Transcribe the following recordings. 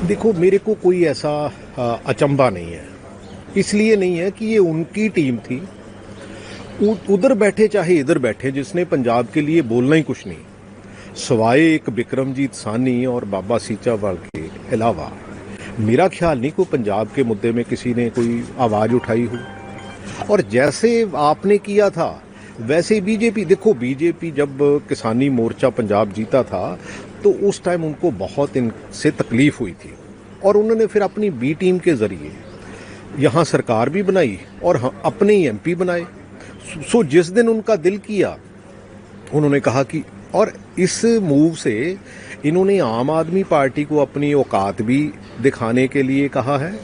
देखो, मेरे को कोई ऐसा अचंभा नहीं है। इसलिए नहीं है कि ये उनकी टीम थी। उधर बैठे चाहे इधर बैठे, जिसने पंजाब के लिए बोलना ही कुछ नहीं, सवाए एक बिक्रमजीत सानी और बाबा सीचावल के अलावा मेरा ख्याल नहीं कोई पंजाब के मुद्दे में किसी ने कोई आवाज उठाई हो। और जैसे आपने किया था वैसे बीजेपी, देखो बीजेपी जब किसानी मोर्चा पंजाब जीता था तो उस टाइम उनको बहुत इनसे तकलीफ हुई थी और उन्होंने फिर अपनी बी टीम के जरिए यहाँ सरकार भी बनाई और अपने ही एमपी बनाए। सो जिस दिन उनका दिल किया उन्होंने कहा कि, और इस मूव से इन्होंने आम आदमी पार्टी को अपनी औकात भी दिखाने के लिए कहा है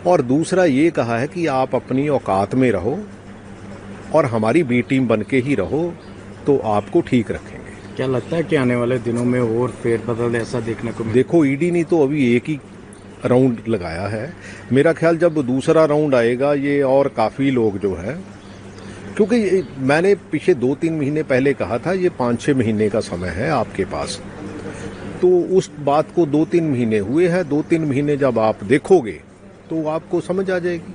और दूसरा ये कहा है कि आप अपनी औकात में रहो और हमारी बी टीम बन के ही रहो तो आपको ठीक रखेंगे। क्या लगता है कि आने वाले दिनों में और फेरबदल ऐसा देखने को देखो, ईडी ने तो अभी एक ही राउंड लगाया है। मेरा ख्याल जब दूसरा राउंड आएगा ये और काफ़ी लोग जो है, क्योंकि मैंने पिछले 2-3 महीने पहले कहा था ये 5-6 महीने का समय है आपके पास, तो उस बात को 2-3 महीने हुए हैं। 2-3 महीने जब आप देखोगे तो आपको समझ आ जाएगी।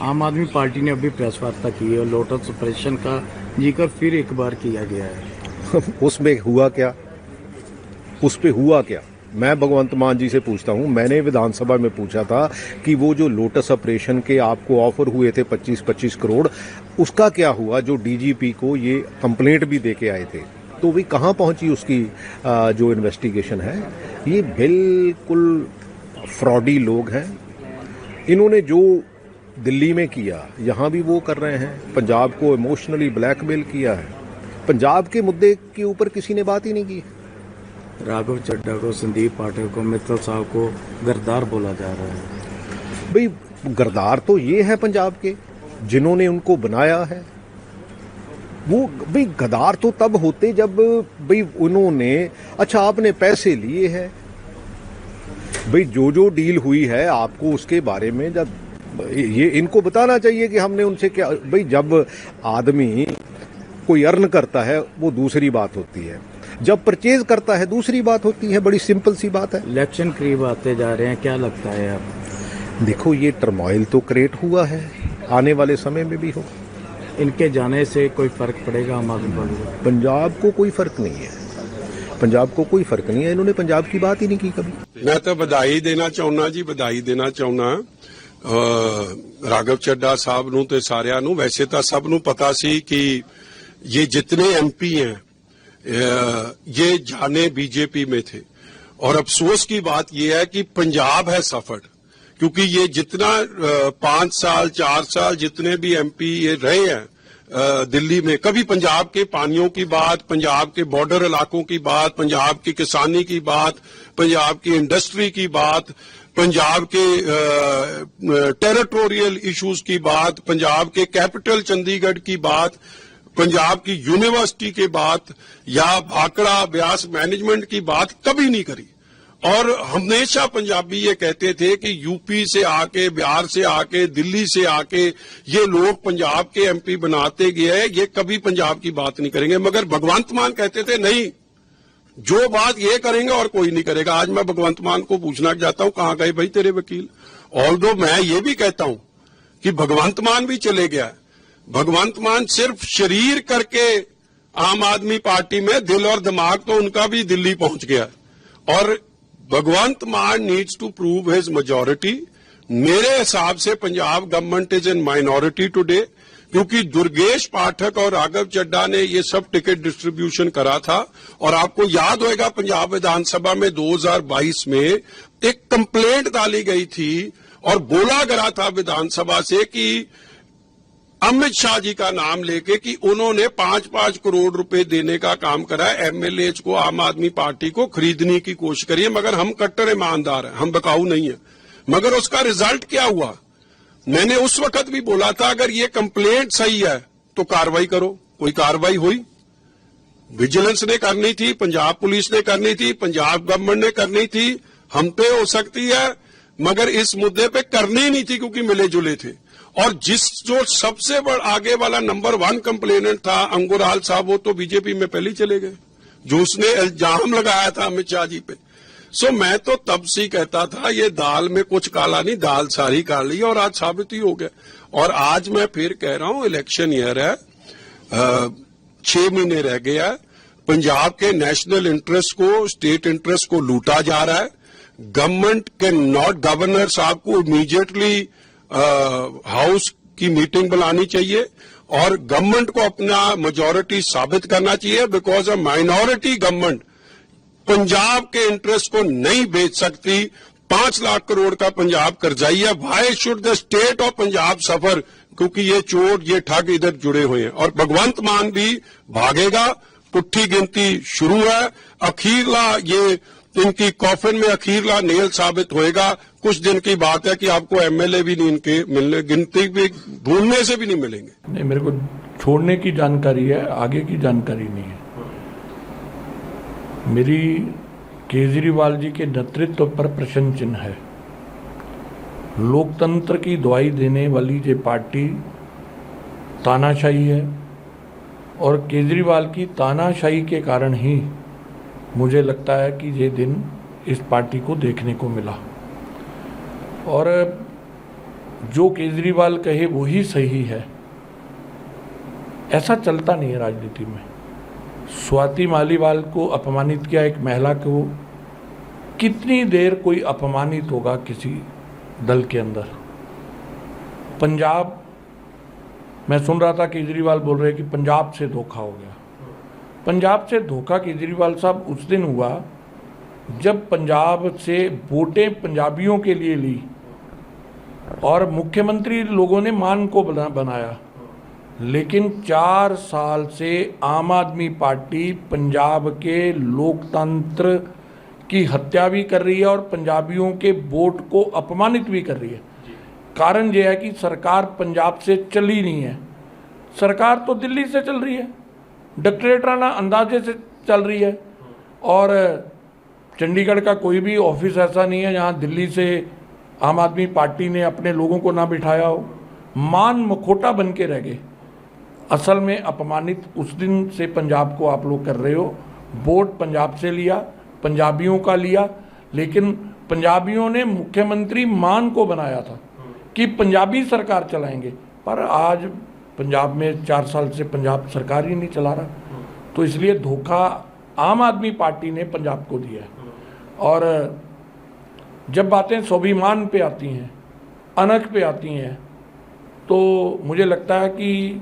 आम आदमी पार्टी ने अभी प्रेस वार्ता की है और लोटस ऑपरेशन का जिक्र फिर एक बार किया गया है। उसमें हुआ क्या? उस पे हुआ क्या? मैं भगवंत मान जी से पूछता हूं। मैंने विधानसभा में पूछा था कि वो जो लोटस ऑपरेशन के आपको ऑफर हुए थे 25-25 करोड़, उसका क्या हुआ? जो डीजीपी को ये कंप्लेंट भी दे के आए थे, तो भी कहां पहुंची उसकी जो इन्वेस्टिगेशन है? ये बिल्कुल फ्रॉडी लोग हैं। इन्होंने जो दिल्ली में किया यहां भी वो कर रहे हैं। पंजाब को इमोशनली ब्लैकमेल किया है। पंजाब के मुद्दे के ऊपर किसी ने बात ही नहीं की। राघव चड्ढा को, संदीप पाठक को, मित्तल साहब को गद्दार बोला जा रहा है। भाई गद्दार तो ये है पंजाब के जिन्होंने उनको बनाया है। वो भाई गद्दार तो तब होते जब भाई उन्होंने, अच्छा आपने पैसे लिए हैं, भाई जो डील हुई है आपको उसके बारे में जब ये इनको बताना चाहिए कि हमने उनसे क्या। भाई जब आदमी कोई अर्न करता है वो दूसरी बात होती है, जब परचेज करता है दूसरी बात होती है। बड़ी सिंपल सी बात है। इलेक्शन करीब आते जा रहे हैं, क्या लगता है आप? देखो, ये टर्मोइल तो क्रिएट हुआ है, आने वाले समय में भी हो। इनके जाने से कोई फर्क पड़ेगा आम आदमी पार्टी को? पंजाब को कोई फर्क नहीं है। पंजाब को कोई फर्क नहीं है। इन्होंने पंजाब की बात ही नहीं की कभी। मैं तो बधाई देना चाहना जी, बधाई देना चाहना राघव चड्ढा साहब नूं ते सारिਆਂ ਨੂੰ। वैसे तो सब नूं पता सी कि ये जितने एमपी हैं ये जाने बीजेपी में थे और अफसोस की बात यह है कि पंजाब है सफर्ड, क्योंकि ये जितना 5 साल 4 साल जितने भी एमपी ये रहे हैं दिल्ली में, कभी पंजाब के पानियों की बात, पंजाब के बॉर्डर इलाकों की बात, पंजाब की किसानी की बात, पंजाब की इंडस्ट्री की बात, पंजाब के टेरिटोरियल इश्यूज की बात, पंजाब के कैपिटल चंडीगढ़ की बात, पंजाब की यूनिवर्सिटी की बात या भाखड़ा ब्यास मैनेजमेंट की बात कभी नहीं करी। और हमेशा पंजाबी ये कहते थे कि यूपी से आके, बिहार से आके, दिल्ली से आके ये लोग पंजाब के एमपी बनाते गए, ये कभी पंजाब की बात नहीं करेंगे। मगर भगवंत मान कहते थे नहीं, जो बात ये करेंगे और कोई नहीं करेगा। आज मैं भगवंत मान को पूछना चाहता हूं, कहां गए भाई तेरे वकील? ऑल्दो मैं ये भी कहता हूं कि भगवंत मान भी चले गया। भगवंत मान सिर्फ शरीर करके आम आदमी पार्टी में, दिल और दिमाग तो उनका भी दिल्ली पहुंच गया। और Bhagwant Mann needs to prove his majority. मेरे हिसाब से Punjab government is in minority today, क्योंकि दुर्गेश पाठक और राघव चड्ढा ने ये सब टिकट डिस्ट्रीब्यूशन करा था। और आपको याद होगा पंजाब विधानसभा में 2022 में एक कंप्लेंट डाली गई थी और बोला गया था विधानसभा से कि अमित शाह जी का नाम लेके कि उन्होंने 5-5 करोड़ रुपए देने का काम करा है एमएलए को, आम आदमी पार्टी को खरीदने की कोशिश करी है। मगर हम कट्टर ईमानदार हैं, हम बकाऊ नहीं है। मगर उसका रिजल्ट क्या हुआ? मैंने उस वक्त भी बोला था अगर ये कंप्लेंट सही है तो कार्रवाई करो। कोई कार्रवाई हुई? विजिलेंस ने करनी थी, पंजाब पुलिस ने करनी थी, पंजाब गवर्नमेंट ने करनी थी, हम पे हो सकती है, मगर इस मुद्दे पे करनी ही नहीं थी क्योंकि मिले जुले थे। और जो सबसे बड़ा आगे वाला नंबर 1 कंप्लेनेंट था अंगुराल साहब, वो तो बीजेपी में पहले ही चले गए, जो उसने इल्जाम लगाया था अमित शाह जी पे। सो मैं तो तब से ही कहता था ये दाल में कुछ काला नहीं, दाल सारी काली, और आज साबित ही हो गया। और आज मैं फिर कह रहा हूं इलेक्शन ईयर है, 6 महीने रह गया है, पंजाब के नेशनल इंटरेस्ट को, स्टेट इंटरेस्ट को लूटा जा रहा है। गवर्नमेंट कैन नॉट, गवर्नर साहब को इमीडिएटली हाउस की मीटिंग बुलानी चाहिए और गवर्नमेंट को अपना मेजॉरिटी साबित करना चाहिए, because a minority government Punjab के इंटरेस्ट को नहीं बेच सकती। 5 लाख करोड़ का पंजाब कर्जाई है। Why should the state of Punjab suffer? क्योंकि ये चोर, ये ठग इधर जुड़े हुए हैं। और भगवंत मान भी भागेगा, पुट्ठी गिनती शुरू है, अखीरला ये इनकी कॉफिन में अखीरला नेल साबित होएगा। कुछ दिन की बात है कि आपको एमएलए भी नहीं इनके मिलने, गिनती भी ढूंढने से भी नहीं मिलेंगे। नहीं, मेरे को छोड़ने की जानकारी है, आगे की जानकारी नहीं है। मेरी केजरीवाल जी के नेतृत्व पर प्रश्न चिन्ह है। लोकतंत्र की दुहाई देने वाली ये पार्टी तानाशाही है और केजरीवाल की तानाशाही के कारण ही मुझे लगता है कि ये दिन इस पार्टी को देखने को मिला। और जो केजरीवाल कहे वो ही सही है, ऐसा चलता नहीं है राजनीति में। स्वाति मालीवाल को अपमानित किया, एक महिला को। कितनी देर कोई अपमानित होगा किसी दल के अंदर? पंजाब, मैं सुन रहा था केजरीवाल बोल रहे कि पंजाब से धोखा हो गया। पंजाब से धोखा केजरीवाल साहब उस दिन हुआ जब पंजाब से वोटें पंजाबियों के लिए ली और मुख्यमंत्री लोगों ने मान को बनाया। लेकिन 4 साल से आम आदमी पार्टी पंजाब के लोकतंत्र की हत्या भी कर रही है और पंजाबियों के वोट को अपमानित भी कर रही है। कारण यह है कि सरकार पंजाब से चली नहीं है, सरकार तो दिल्ली से चल रही है, डिक्टेटराना अंदाजे से चल रही है। और चंडीगढ़ का कोई भी ऑफिस ऐसा नहीं है जहां दिल्ली से आम आदमी पार्टी ने अपने लोगों को ना बिठाया हो। मान मखोटा बन के रह गए। असल में अपमानित उस दिन से पंजाब को आप लोग कर रहे हो। वोट पंजाब से लिया, पंजाबियों का लिया, लेकिन पंजाबियों ने मुख्यमंत्री मान को बनाया था कि पंजाबी सरकार चलाएंगे, पर आज पंजाब में 4 साल से पंजाब सरकार ही नहीं चला रहा। तो इसलिए धोखा आम आदमी पार्टी ने पंजाब को दिया है। और जब बातें स्वाभिमान पे आती हैं, अनख पे आती हैं, तो मुझे लगता है कि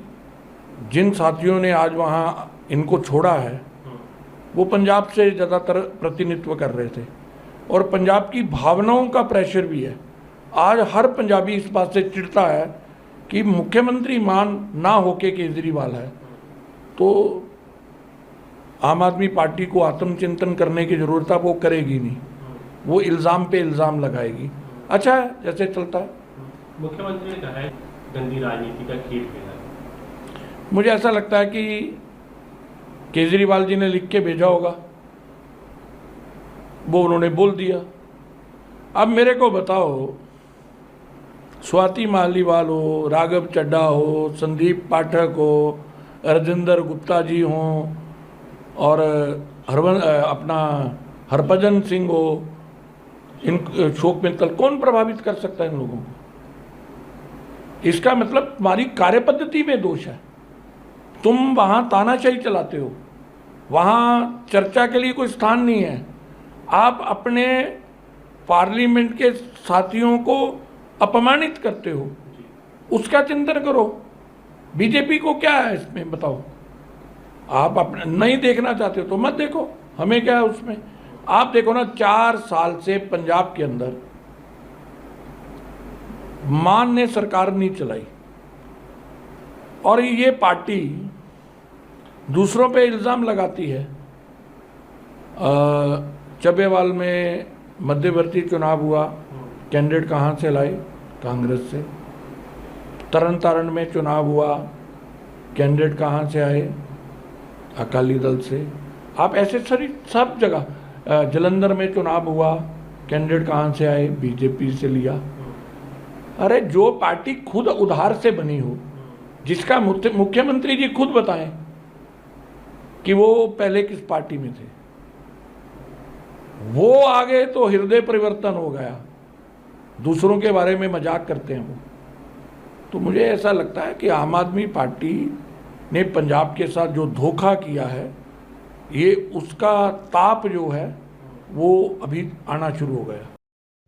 जिन साथियों ने आज वहाँ इनको छोड़ा है वो पंजाब से ज़्यादातर प्रतिनिधित्व कर रहे थे और पंजाब की भावनाओं का प्रेशर भी है। आज हर पंजाबी इस बात से चिढ़ता है कि मुख्यमंत्री मान ना होके केजरीवाल है। तो आम आदमी पार्टी को आत्मचिंतन करने की ज़रूरत है, वो करेगी नहीं, वो इल्ज़ाम पे इल्ज़ाम लगाएगी। अच्छा है जैसे चलता है। मुख्यमंत्री ने कहा है गंदी राजनीति का खेल खेला है। मुझे ऐसा लगता है कि केजरीवाल जी ने लिख के भेजा होगा, वो उन्होंने बोल दिया। अब मेरे को बताओ, स्वाति मालीवाल हो, राघव चड्ढा हो, संदीप पाठक हो, राजेंद्र गुप्ता जी हों और अपना हरभजन सिंह हो, इन शोक मित्तल, कौन प्रभावित कर सकता है इन लोगों को? इसका मतलब तुम्हारी कार्यपद्धति में दोष है। तुम वहाँ तानाशाही चलाते हो, वहाँ चर्चा के लिए कोई स्थान नहीं है। आप अपने पार्लियामेंट के साथियों को अपमानित करते हो, उसका चिंतन करो। बीजेपी को क्या है इसमें बताओ? आप अपने नहीं देखना चाहते हो तो मत देखो, हमें क्या है उसमें। आप देखो ना, 4 साल से पंजाब के अंदर मान ने सरकार नहीं चलाई और ये पार्टी दूसरों पे इल्ज़ाम लगाती है। चबेवाल में मध्यवर्ती चुनाव हुआ, कैंडिडेट कहाँ से लाए? कांग्रेस से। तरन तारण में चुनाव हुआ, कैंडिडेट कहाँ से आए? अकाली दल से। आप ऐसे सारी सब जगह, जलंधर में चुनाव हुआ, कैंडिडेट कहाँ से आए? बीजेपी से लिया। अरे जो पार्टी खुद उधार से बनी हो, जिसका मुख्यमंत्री जी खुद बताएं कि वो पहले किस पार्टी में थे, वो आगे तो हृदय परिवर्तन हो गया, दूसरों के बारे में मजाक करते हैं वो। तो मुझे ऐसा लगता है कि आम आदमी पार्टी ने पंजाब के साथ जो धोखा किया है, ये उसका ताप जो है वो अभी आना शुरू हो गया।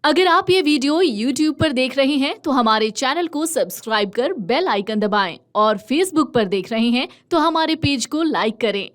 अगर आप ये वीडियो YouTube पर देख रहे हैं तो हमारे चैनल को सब्सक्राइब कर बेल आइकन दबाएं, और Facebook पर देख रहे हैं तो हमारे पेज को लाइक करें।